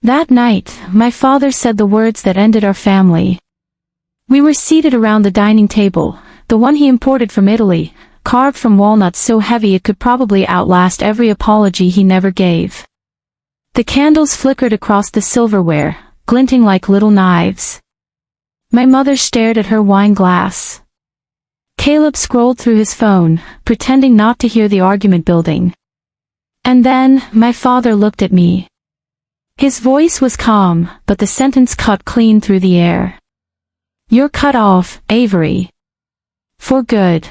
That night, my father said the words that ended our family. We were seated around the dining table, the one he imported from Italy, carved from walnuts so heavy it could probably outlast every apology he never gave. The candles flickered across the silverware, glinting like little knives. My mother stared at her wine glass. Caleb scrolled through his phone, pretending not to hear the argument building. And then, my father looked at me. His voice was calm, but the sentence cut clean through the air. "You're cut off, Avery. For good."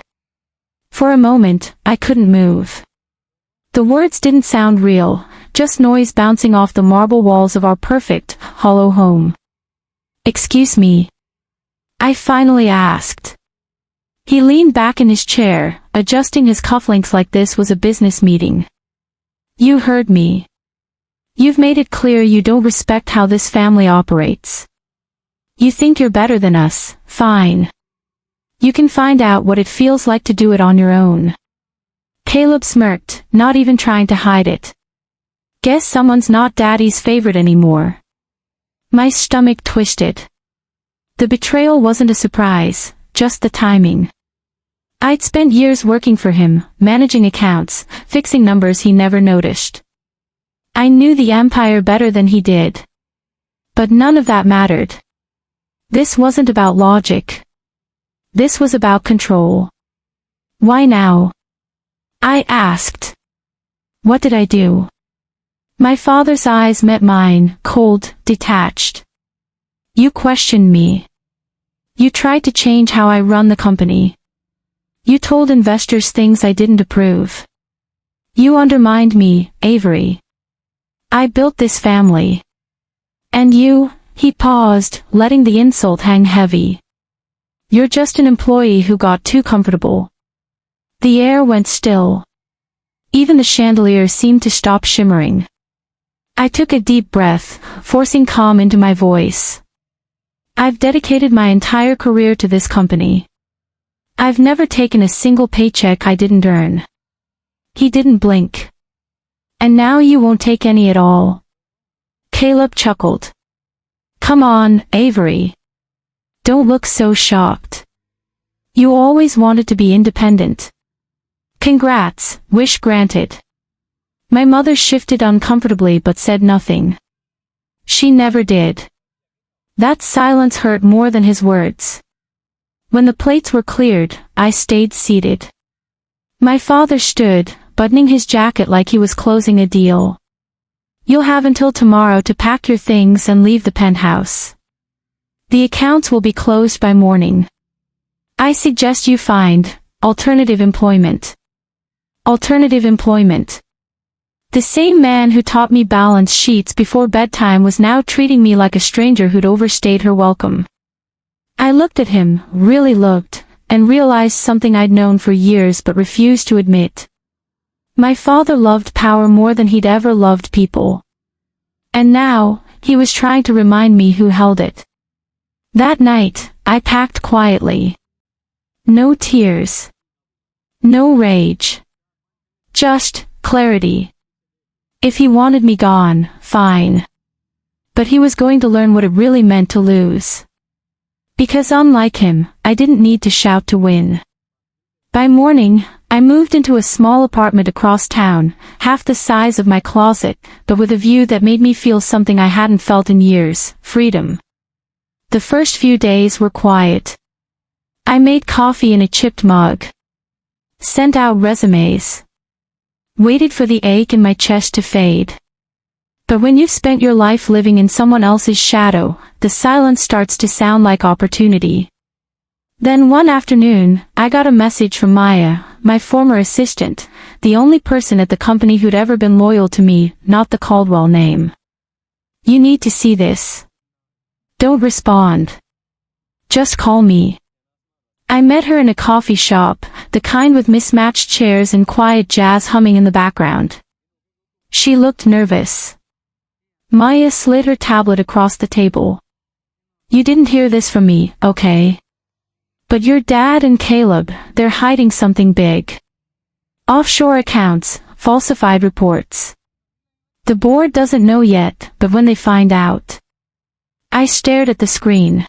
For a moment, I couldn't move. The words didn't sound real, just noise bouncing off the marble walls of our perfect, hollow home. "Excuse me?" I finally asked. He leaned back in his chair, adjusting his cufflinks like this was a business meeting. "You heard me. You've made it clear you don't respect how this family operates. You think you're better than us, fine. You can find out what it feels like to do it on your own." Caleb smirked, not even trying to hide it. "Guess someone's not Daddy's favorite anymore." My stomach twisted. The betrayal wasn't a surprise, just the timing. I'd spent years working for him, managing accounts, fixing numbers he never noticed. I knew the empire better than he did. But none of that mattered. This wasn't about logic. This was about control. "Why now?" I asked. "What did I do?" My father's eyes met mine, cold, detached. "You questioned me. You tried to change how I run the company. You told investors things I didn't approve. You undermined me, Avery. I built this family. And you," he paused, letting the insult hang heavy. "You're just an employee who got too comfortable." The air went still. Even the chandelier seemed to stop shimmering. I took a deep breath, forcing calm into my voice. "I've dedicated my entire career to this company. I've never taken a single paycheck I didn't earn." He didn't blink. "And now you won't take any at all?" Caleb chuckled. "Come on, Avery. Don't look so shocked. You always wanted to be independent. Congrats, wish granted." My mother shifted uncomfortably but said nothing. She never did. That silence hurt more than his words. When the plates were cleared, I stayed seated. My father stood, buttoning his jacket like he was closing a deal. "You'll have until tomorrow to pack your things and leave the penthouse. The accounts will be closed by morning. I suggest you find alternative employment." Alternative employment. The same man who taught me balance sheets before bedtime was now treating me like a stranger who'd overstayed her welcome. I looked at him, really looked, and realized something I'd known for years but refused to admit. My father loved power more than he'd ever loved people. And now, he was trying to remind me who held it. That night, I packed quietly. No tears. No rage. Just clarity. If he wanted me gone, fine. But he was going to learn what it really meant to lose. Because unlike him, I didn't need to shout to win. By morning, I moved into a small apartment across town, half the size of my closet, but with a view that made me feel something I hadn't felt in years, freedom. The first few days were quiet. I made coffee in a chipped mug. Sent out resumes. Waited for the ache in my chest to fade. But when you've spent your life living in someone else's shadow, the silence starts to sound like opportunity. Then one afternoon, I got a message from Maya, my former assistant, the only person at the company who'd ever been loyal to me, not the Caldwell name. "You need to see this. Don't respond. Just call me." I met her in a coffee shop, the kind with mismatched chairs and quiet jazz humming in the background. She looked nervous. Maya slid her tablet across the table. "You didn't hear this from me, okay? But your dad and Caleb, they're hiding something big. Offshore accounts, falsified reports. The board doesn't know yet, but when they find out. I stared at the screen.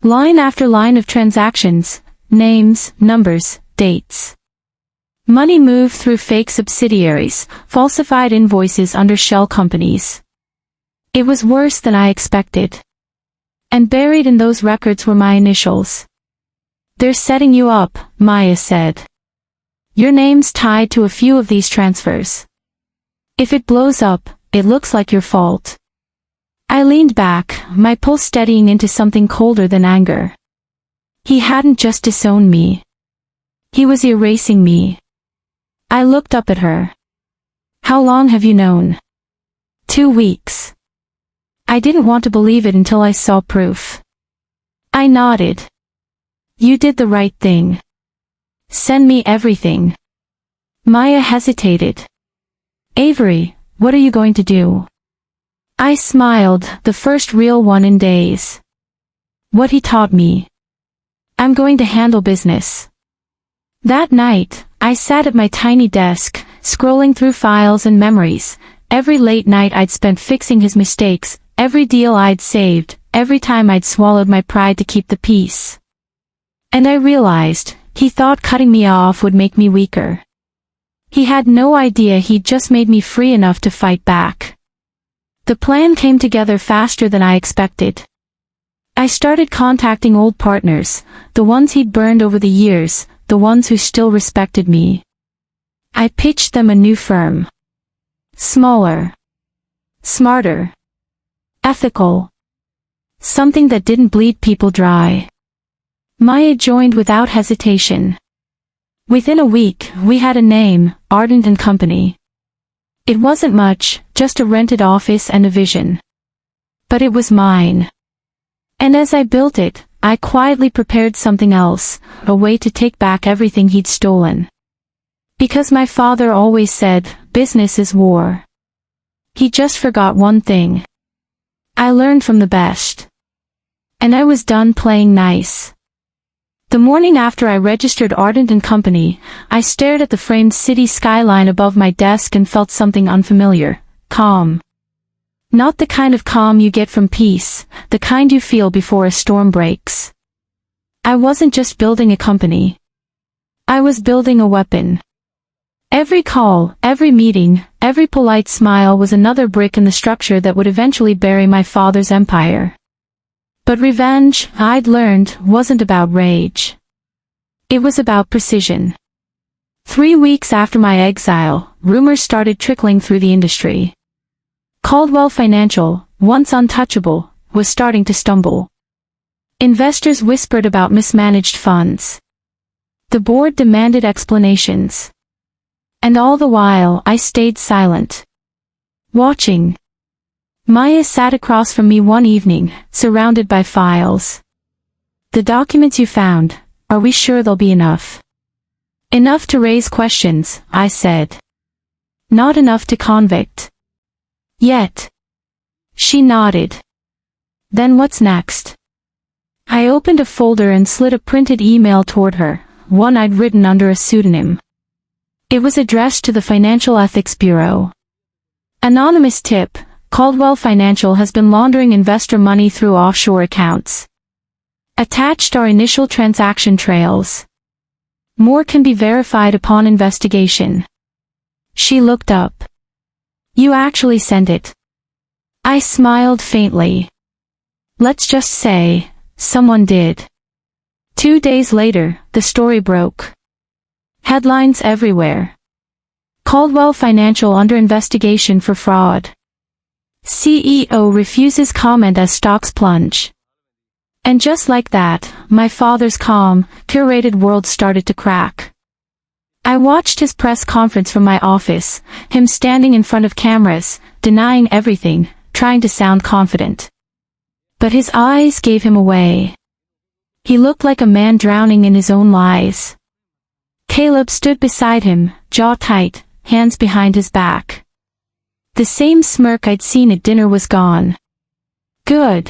Line after line of transactions, names, numbers, dates. Money moved through fake subsidiaries, falsified invoices under shell companies. It was worse than I expected. And buried in those records were my initials. "They're setting you up," Maya said. "Your name's tied to a few of these transfers. If it blows up, it looks like your fault." I leaned back, my pulse steadying into something colder than anger. He hadn't just disowned me. He was erasing me. I looked up at her. "How long have you known?" 2 weeks. I didn't want to believe it until I saw proof. I nodded. "You did the right thing. Send me everything." Maya hesitated. "Avery, what are you going to do?" I smiled, the first real one in days. What he taught me. "I'm going to handle business." That night, I sat at my tiny desk, scrolling through files and memories. Every late night I'd spent fixing his mistakes, every deal I'd saved, every time I'd swallowed my pride to keep the peace. And I realized, he thought cutting me off would make me weaker. He had no idea he'd just made me free enough to fight back. The plan came together faster than I expected. I started contacting old partners, the ones he'd burned over the years, the ones who still respected me. I pitched them a new firm. Smaller. Smarter. Ethical. Something that didn't bleed people dry. Maya joined without hesitation. Within a week, we had a name, Ardent and Company. It wasn't much, just a rented office and a vision. But it was mine. And as I built it, I quietly prepared something else, a way to take back everything he'd stolen. Because my father always said, business is war. He just forgot one thing. I learned from the best. And I was done playing nice. The morning after I registered Ardent and Company, I stared at the framed city skyline above my desk and felt something unfamiliar, calm. Not the kind of calm you get from peace, the kind you feel before a storm breaks. I wasn't just building a company. I was building a weapon. Every call, every meeting, every polite smile was another brick in the structure that would eventually bury my father's empire. But revenge, I'd learned, wasn't about rage. It was about precision. 3 weeks after my exile, rumors started trickling through the industry. Caldwell Financial, once untouchable, was starting to stumble. Investors whispered about mismanaged funds. The board demanded explanations. And all the while I stayed silent. Watching. Maya sat across from me one evening, surrounded by files. "The documents you found, are we sure they'll be enough?" "Enough to raise questions," I said. "Not enough to convict." "Yet." She nodded. "Then what's next?" I opened a folder and slid a printed email toward her, one I'd written under a pseudonym. It was addressed to the Financial Ethics Bureau. Anonymous tip: Caldwell Financial has been laundering investor money through offshore accounts. Attached are initial transaction trails. More can be verified upon investigation. She looked up. "You actually sent it." I smiled faintly. "Let's just say, someone did." 2 days later, the story broke. Headlines everywhere. Caldwell Financial under investigation for fraud. CEO refuses comment as stocks plunge. And just like that, my father's calm, curated world started to crack. I watched his press conference from my office, him standing in front of cameras, denying everything, trying to sound confident. But his eyes gave him away. He looked like a man drowning in his own lies. Caleb stood beside him, jaw tight, hands behind his back. The same smirk I'd seen at dinner was gone. Good.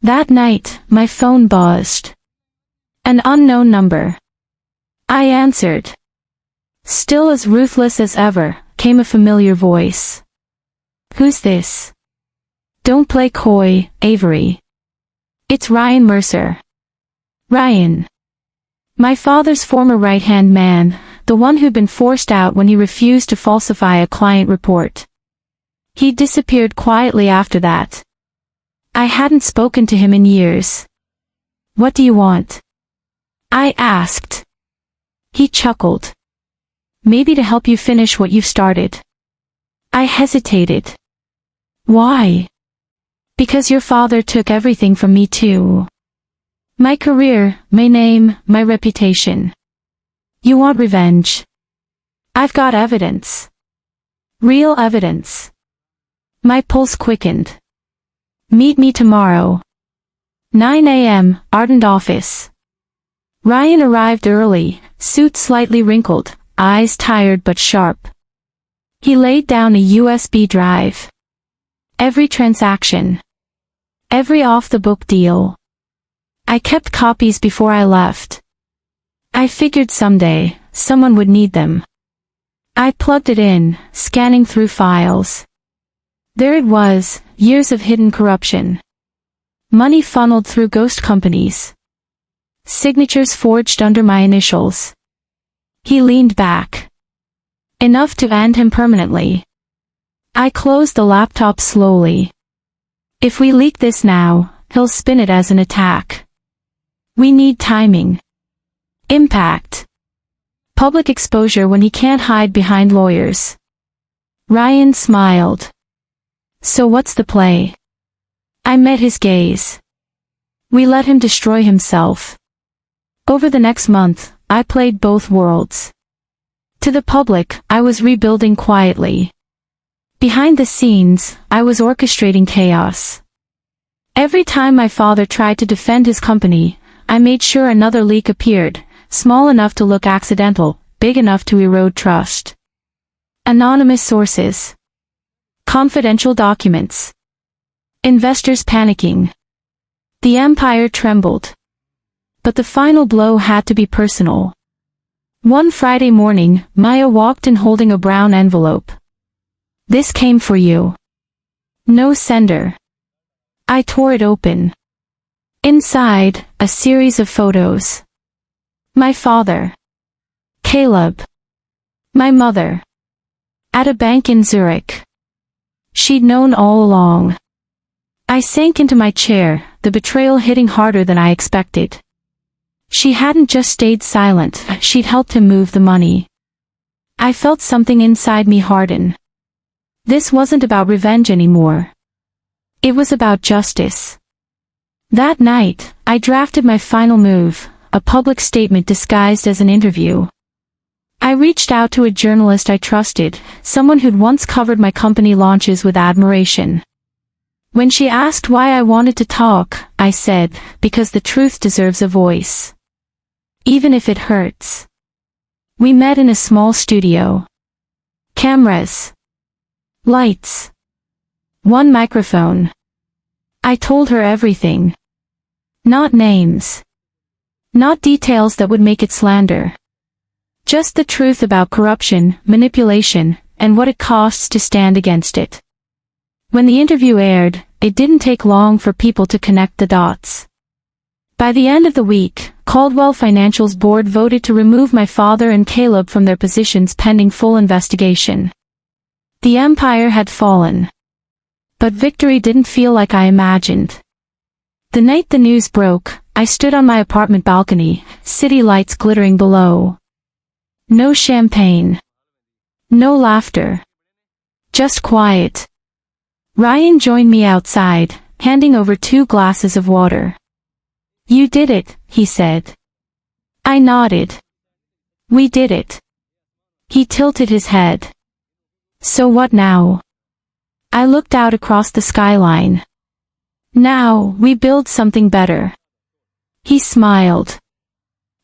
That night, my phone buzzed. An unknown number. I answered. Still as ruthless as ever, came a familiar voice. Who's this? Don't play coy, Avery. It's Ryan Mercer. Ryan. My father's former right-hand man, the one who'd been forced out when he refused to falsify a client report. He disappeared quietly after that. I hadn't spoken to him in years. What do you want? I asked. He chuckled. Maybe to help you finish what you've started. I hesitated. Why? Because your father took everything from me too. My career, my name, my reputation. You want revenge? I've got evidence. Real evidence. My pulse quickened. Meet me tomorrow. 9 a.m., Ardent office. Ryan arrived early, suit slightly wrinkled, eyes tired but sharp. He laid down a USB drive. Every transaction. Every off-the-book deal. I kept copies before I left. I figured someday, someone would need them. I plugged it in, scanning through files. There it was, years of hidden corruption. Money funneled through ghost companies. Signatures forged under my initials. He leaned back. Enough to end him permanently. I closed the laptop slowly. If we leak this now, he'll spin it as an attack. We need timing. Impact. Public exposure when he can't hide behind lawyers. Ryan smiled. So what's the play? I met his gaze. We let him destroy himself. Over the next month, I played both worlds. To the public, I was rebuilding quietly. Behind the scenes, I was orchestrating chaos. Every time my father tried to defend his company, I made sure another leak appeared, small enough to look accidental, big enough to erode trust. Anonymous sources. Confidential documents. Investors panicking. The empire trembled. But the final blow had to be personal. One Friday morning, Maya walked in holding a brown envelope. This came for you. No sender. I tore it open. Inside, a series of photos. My father. Caleb. My mother. At a bank in Zurich. She'd known all along. I sank into my chair, the betrayal hitting harder than I expected. She hadn't just stayed silent, she'd helped him move the money. I felt something inside me harden. This wasn't about revenge anymore. It was about justice. That night, I drafted my final move, a public statement disguised as an interview. I reached out to a journalist I trusted, someone who'd once covered my company launches with admiration. When she asked why I wanted to talk, I said, because the truth deserves a voice. Even if it hurts. We met in a small studio. Cameras. Lights. One microphone. I told her everything. Not names. Not details that would make it slander. Just the truth about corruption, manipulation, and what it costs to stand against it. When the interview aired, it didn't take long for people to connect the dots. By the end of the week, Caldwell Financial's board voted to remove my father and Caleb from their positions pending full investigation. The empire had fallen. But victory didn't feel like I imagined. The night the news broke, I stood on my apartment balcony, city lights glittering below. No champagne. No laughter. Just quiet. Ryan joined me outside, handing over 2 glasses of water. You did it, he said. I nodded. We did it. He tilted his head. So what now? I looked out across the skyline. Now, we build something better. He smiled.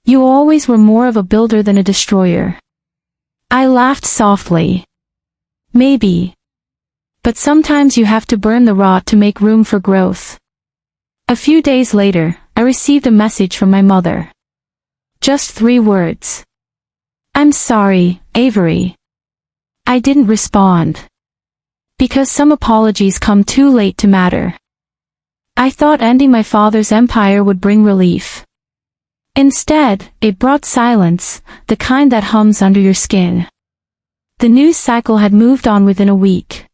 You always were more of a builder than a destroyer. I laughed softly. Maybe. But sometimes you have to burn the rot to make room for growth. A few days later, I received a message from my mother. Just 3 words. I'm sorry, Avery. I didn't respond. Because some apologies come too late to matter. I thought ending my father's empire would bring relief. Instead, it brought silence, the kind that hums under your skin. The news cycle had moved on within a week.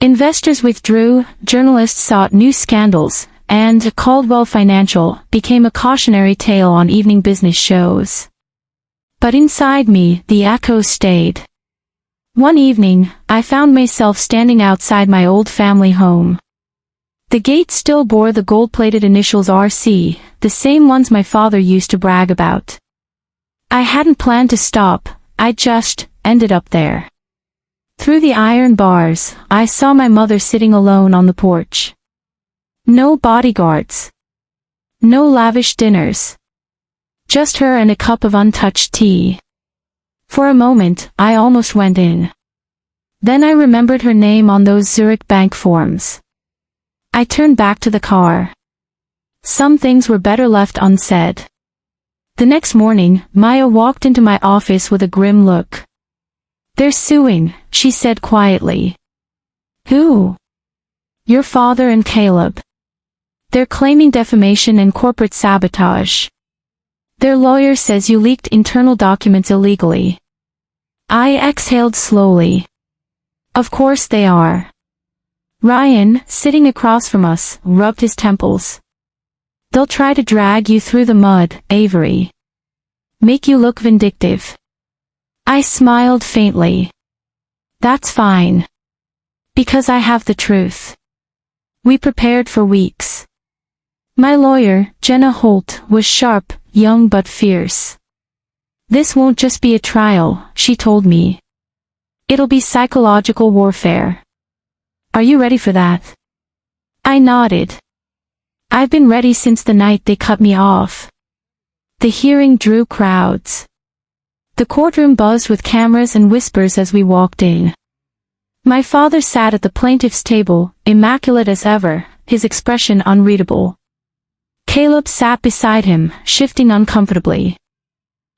Investors withdrew, journalists sought new scandals, and Caldwell Financial became a cautionary tale on evening business shows. But inside me, the echoes stayed. One evening, I found myself standing outside my old family home. The gate still bore the gold-plated initials RC, the same ones my father used to brag about. I hadn't planned to stop, I just ended up there. Through the iron bars, I saw my mother sitting alone on the porch. No bodyguards. No lavish dinners. Just her and a cup of untouched tea. For a moment, I almost went in. Then I remembered her name on those Zurich bank forms. I turned back to the car. Some things were better left unsaid. The next morning, Maya walked into my office with a grim look. "They're suing," she said quietly. "Who?" "Your father and Caleb. They're claiming defamation and corporate sabotage. Their lawyer says you leaked internal documents illegally." I exhaled slowly. Of course they are. Ryan, sitting across from us, rubbed his temples. "They'll try to drag you through the mud, Avery. Make you look vindictive." I smiled faintly. "That's fine. Because I have the truth." We prepared for weeks. My lawyer, Jenna Holt, was sharp, young but fierce. "This won't just be a trial," she told me. "It'll be psychological warfare. Are you ready for that?" I nodded. I've been ready since the night they cut me off. The hearing drew crowds. The courtroom buzzed with cameras and whispers as we walked in. My father sat at the plaintiff's table, immaculate as ever, his expression unreadable. Caleb sat beside him, shifting uncomfortably.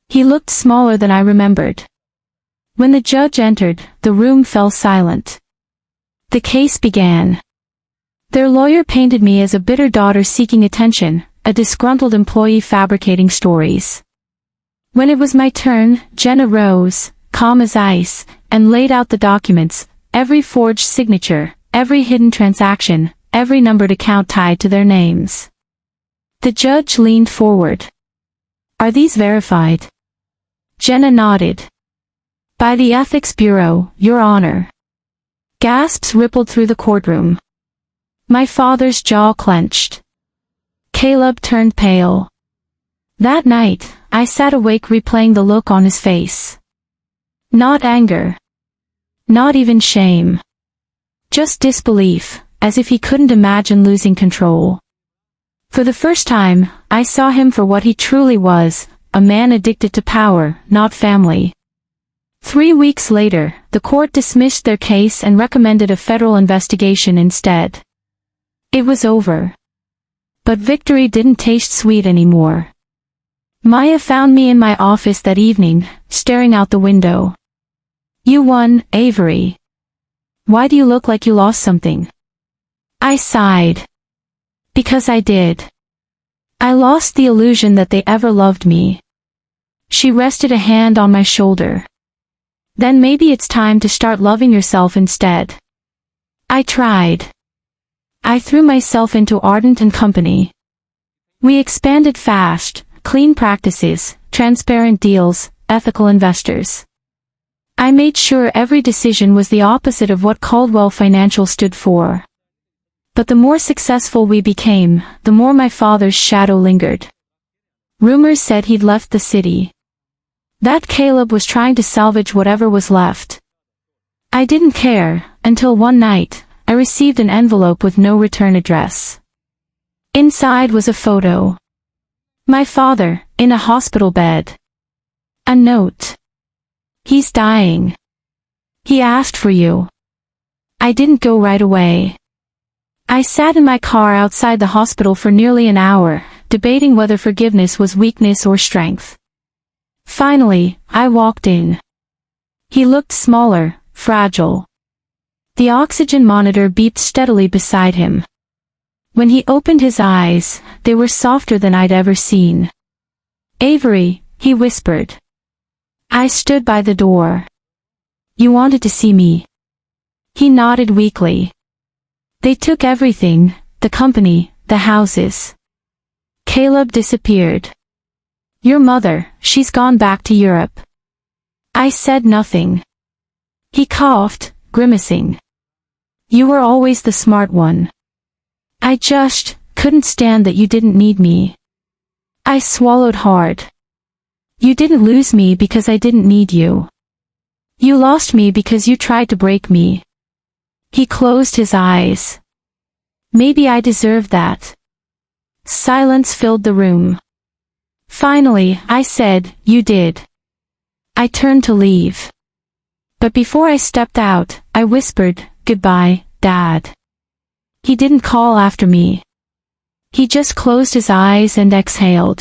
He looked smaller than I remembered. When the judge entered, the room fell silent. The case began. Their lawyer painted me as a bitter daughter seeking attention, a disgruntled employee fabricating stories. When it was my turn, Jenna rose, calm as ice, and laid out the documents, every forged signature, every hidden transaction, every numbered account tied to their names. The judge leaned forward. "Are these verified?" Jenna nodded. "By the Ethics Bureau, Your Honor." Gasps rippled through the courtroom. My father's jaw clenched. Caleb turned pale. That night, I sat awake replaying the look on his face. Not anger. Not even shame. Just disbelief, as if he couldn't imagine losing control. For the first time, I saw him for what he truly was, a man addicted to power, not family. 3 weeks later, the court dismissed their case and recommended a federal investigation instead. It was over. But victory didn't taste sweet anymore. Maya found me in my office that evening, staring out the window. "You won, Avery. Why do you look like you lost something?" I sighed. Because I did. I lost the illusion that they ever loved me. She rested a hand on my shoulder. "Then maybe it's time to start loving yourself instead." I tried. I threw myself into Ardent and Company. We expanded fast, clean practices, transparent deals, ethical investors. I made sure every decision was the opposite of what Caldwell Financial stood for. But the more successful we became, the more my father's shadow lingered. Rumors said he'd left the city. That Caleb was trying to salvage whatever was left. I didn't care, until one night, I received an envelope with no return address. Inside was a photo. My father, in a hospital bed. A note. "He's dying. He asked for you." I didn't go right away. I sat in my car outside the hospital for nearly an hour, debating whether forgiveness was weakness or strength. Finally, I walked in. He looked smaller, fragile. The oxygen monitor beeped steadily beside him. When he opened his eyes, they were softer than I'd ever seen. "Avery," he whispered. I stood by the door. "You wanted to see me." He nodded weakly. "They took everything, the company, the houses." Caleb disappeared. "Your mother, she's gone back to Europe." I said nothing. He coughed, grimacing. "You were always the smart one. I just couldn't stand that you didn't need me." I swallowed hard. "You didn't lose me because I didn't need you. You lost me because you tried to break me." He closed his eyes. "Maybe I deserved that." Silence filled the room. Finally, I said, "You did." I turned to leave. But before I stepped out, I whispered, "Goodbye, Dad." He didn't call after me. He just closed his eyes and exhaled.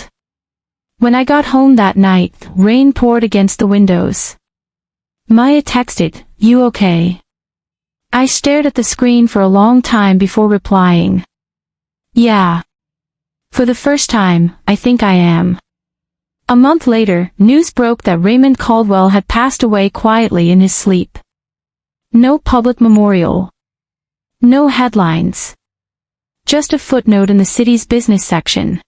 When I got home that night, rain poured against the windows. Maya texted, "You okay?" I stared at the screen for a long time before replying. "Yeah. For the first time, I think I am." A month later, news broke that Raymond Caldwell had passed away quietly in his sleep. No public memorial. No headlines. Just a footnote in the city's business section.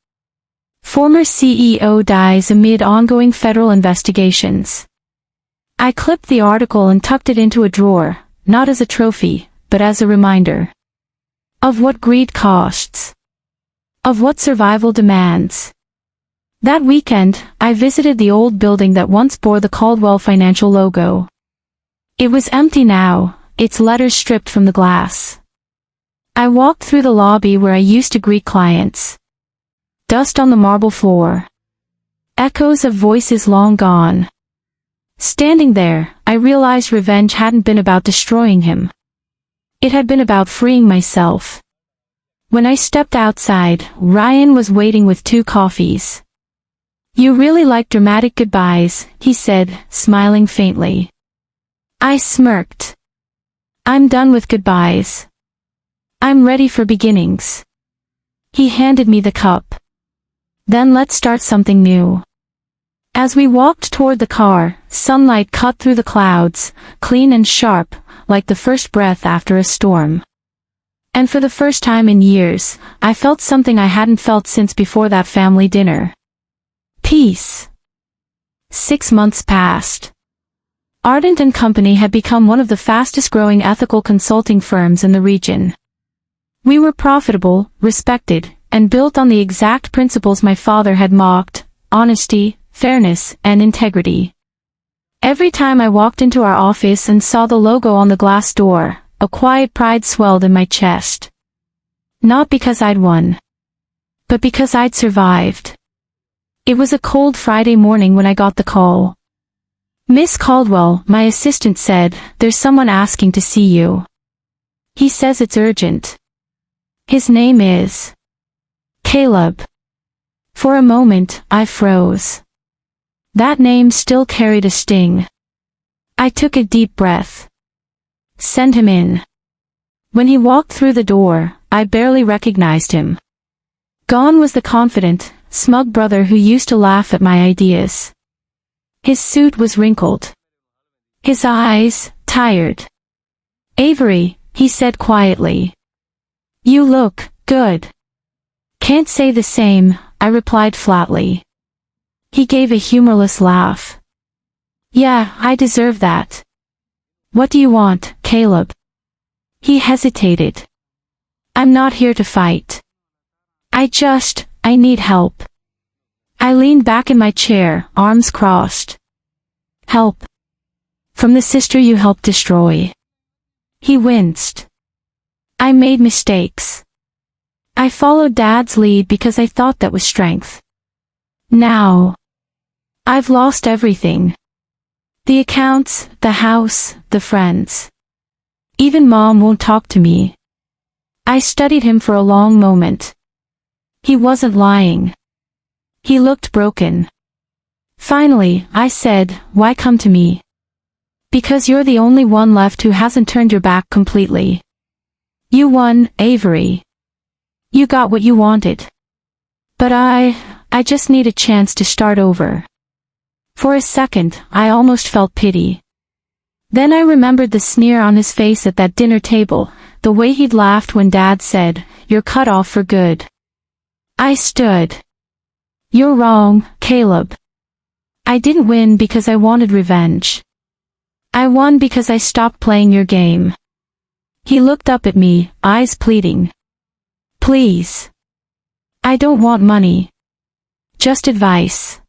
Former CEO dies amid ongoing federal investigations. I clipped the article and tucked it into a drawer, not as a trophy, but as a reminder. Of what greed costs. Of what survival demands. That weekend, I visited the old building that once bore the Caldwell Financial logo. It was empty now, its letters stripped from the glass. I walked through the lobby where I used to greet clients. Dust on the marble floor. Echoes of voices long gone. Standing there, I realized revenge hadn't been about destroying him. It had been about freeing myself. When I stepped outside, Ryan was waiting with 2 coffees. "You really like dramatic goodbyes," he said, smiling faintly. I smirked. "I'm done with goodbyes. I'm ready for beginnings." He handed me the cup. "Then let's start something new." As we walked toward the car, sunlight cut through the clouds, clean and sharp, like the first breath after a storm. And for the first time in years, I felt something I hadn't felt since before that family dinner. Peace. 6 months passed. Ardent & Company had become one of the fastest-growing ethical consulting firms in the region. We were profitable, respected, and built on the exact principles my father had mocked: honesty, fairness, and integrity. Every time I walked into our office and saw the logo on the glass door, a quiet pride swelled in my chest. Not because I'd won, but because I'd survived. It was a cold Friday morning when I got the call. "Miss Caldwell," my assistant said, "there's someone asking to see you. He says it's urgent. His name is Caleb." For a moment, I froze. That name still carried a sting. I took a deep breath. "Send him in." When he walked through the door, I barely recognized him. Gone was the confident, smug brother who used to laugh at my ideas. His suit was wrinkled. His eyes, tired. "Avery," he said quietly. "You look good." "Can't say the same," I replied flatly. He gave a humorless laugh. "Yeah, I deserve that." "What do you want, Caleb?" He hesitated. "I'm not here to fight. I need help." I leaned back in my chair, arms crossed. "Help? From the sister you helped destroy?" He winced. "I made mistakes. I followed Dad's lead because I thought that was strength. Now, I've lost everything. The accounts, the house, the friends. Even Mom won't talk to me." I studied him for a long moment. He wasn't lying. He looked broken. Finally, I said, "Why come to me?" Because you're the only one left who hasn't turned your back completely. You won, Avery. You got what you wanted. But I just need a chance to start over. For a second, I almost felt pity. Then I remembered the sneer on his face at that dinner table, the way he'd laughed when Dad said, "You're cut off for good." I stood. You're wrong, Caleb. I didn't win because I wanted revenge. I won because I stopped playing your game. He looked up at me, eyes pleading. Please. I don't want money. Just advice.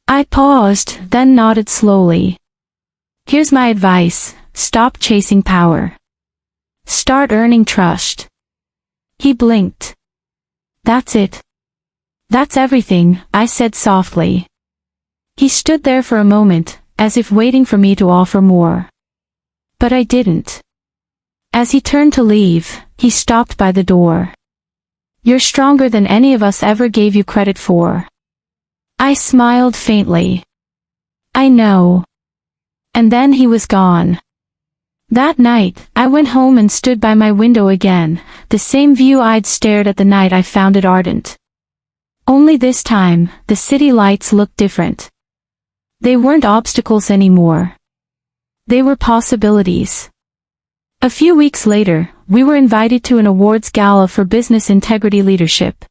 I paused, then nodded slowly. Here's my advice, stop chasing power. Start earning trust. He blinked. That's it. That's everything, I said softly. He stood there for a moment, as if waiting for me to offer more. But I didn't. As he turned to leave, he stopped by the door. You're stronger than any of us ever gave you credit for. I smiled faintly. I know. And then he was gone. That night, I went home and stood by my window again, the same view I'd stared at the night I found it ardent. Only this time, the city lights looked different. They weren't obstacles anymore. They were possibilities. A few weeks later, we were invited to an awards gala for business integrity leadership.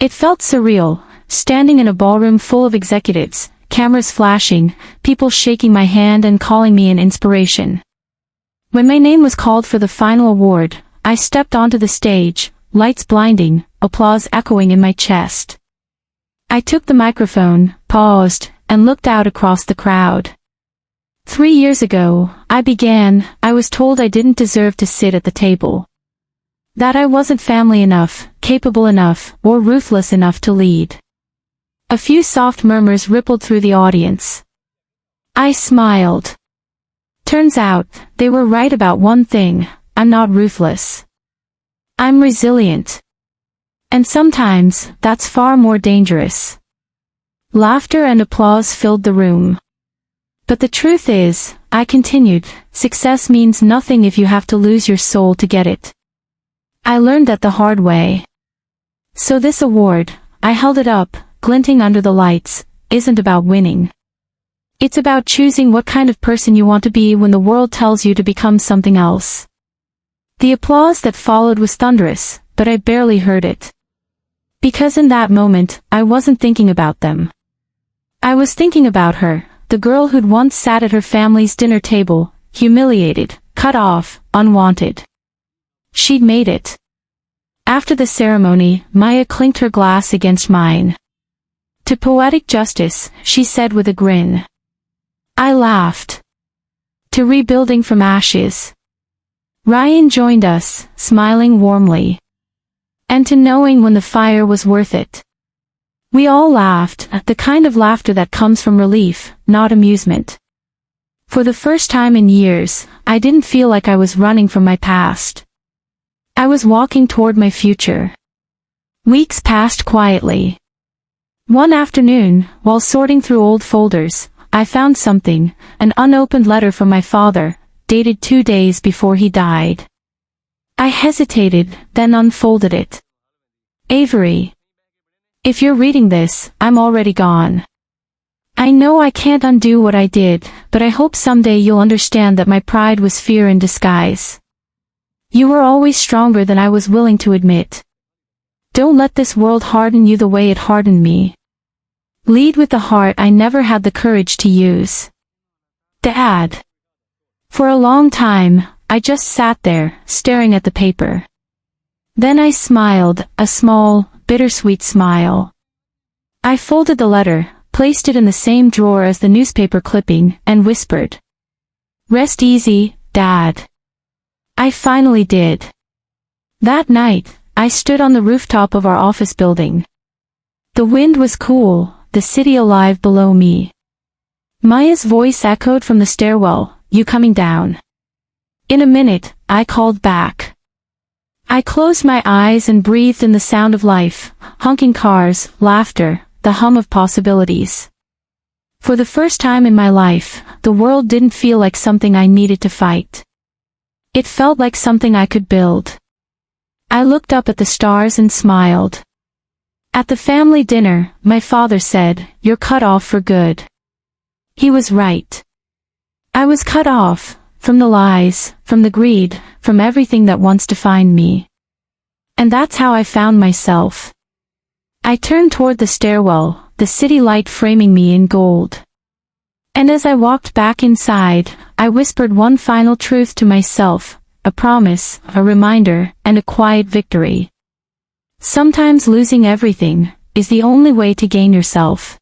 It felt surreal, standing in a ballroom full of executives, cameras flashing, people shaking my hand and calling me an inspiration. When my name was called for the final award, I stepped onto the stage, lights blinding, applause echoing in my chest. I took the microphone, paused, and looked out across the crowd. 3 years ago, I was told I didn't deserve to sit at the table. That I wasn't family enough, capable enough, or ruthless enough to lead. A few soft murmurs rippled through the audience. I smiled. Turns out, they were right about one thing, I'm not ruthless. I'm resilient. And sometimes, that's far more dangerous. Laughter and applause filled the room. But the truth is, I continued, success means nothing if you have to lose your soul to get it. I learned that the hard way. So this award, I held it up, glinting under the lights, isn't about winning. It's about choosing what kind of person you want to be when the world tells you to become something else. The applause that followed was thunderous, but I barely heard it. Because in that moment, I wasn't thinking about them. I was thinking about her, the girl who'd once sat at her family's dinner table, humiliated, cut off, unwanted. She'd made it. After the ceremony, Maya clinked her glass against mine. To poetic justice, she said with a grin. I laughed. To rebuilding from ashes. Ryan joined us, smiling warmly. And to knowing when the fire was worth it. We all laughed, the kind of laughter that comes from relief, not amusement. For the first time in years, I didn't feel like I was running from my past. I was walking toward my future. Weeks passed quietly. One afternoon, while sorting through old folders, I found something, an unopened letter from my father, dated 2 days before he died. I hesitated, then unfolded it. Avery. If you're reading this, I'm already gone. I know I can't undo what I did, but I hope someday you'll understand that my pride was fear in disguise. You were always stronger than I was willing to admit. Don't let this world harden you the way it hardened me. Lead with the heart I never had the courage to use. Dad. For a long time, I just sat there, staring at the paper. Then I smiled, a small, bittersweet smile. I folded the letter, placed it in the same drawer as the newspaper clipping, and whispered. Rest easy, Dad. I finally did. That night, I stood on the rooftop of our office building. The wind was cool, the city alive below me. Maya's voice echoed from the stairwell, you coming down? In a minute, I called back. I closed my eyes and breathed in the sound of life, honking cars, laughter, the hum of possibilities. For the first time in my life, the world didn't feel like something I needed to fight. It felt like something I could build. I looked up at the stars and smiled. At the family dinner, my father said, "You're cut off for good." He was right. I was cut off, from the lies, from the greed, from everything that once defined me. And that's how I found myself. I turned toward the stairwell, the city light framing me in gold. And as I walked back inside, I whispered one final truth to myself, a promise, a reminder, and a quiet victory. Sometimes losing everything is the only way to gain yourself.